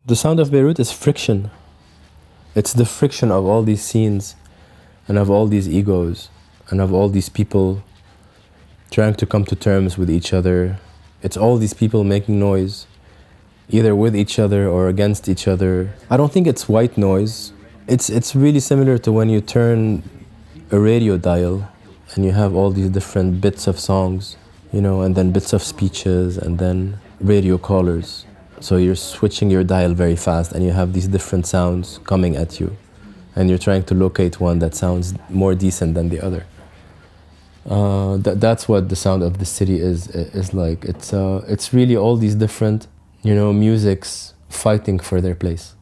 The sound of Beirut is friction. It's the friction of all these scenes and of all these egos and of all these people trying to come to terms with each other. It's all these people making noise, either with each other or against each other. I don't think it's white noise. It's really similar to when you turn a radio dial and you have all these different bits of songs, you know, and then bits of speeches and then radio callers. So you're switching your dial very fast and you have these different sounds coming at you. And you're trying to locate one that sounds more decent than the other. That's what the sound of the city is like. It's really all these different, you know, musics fighting for their place.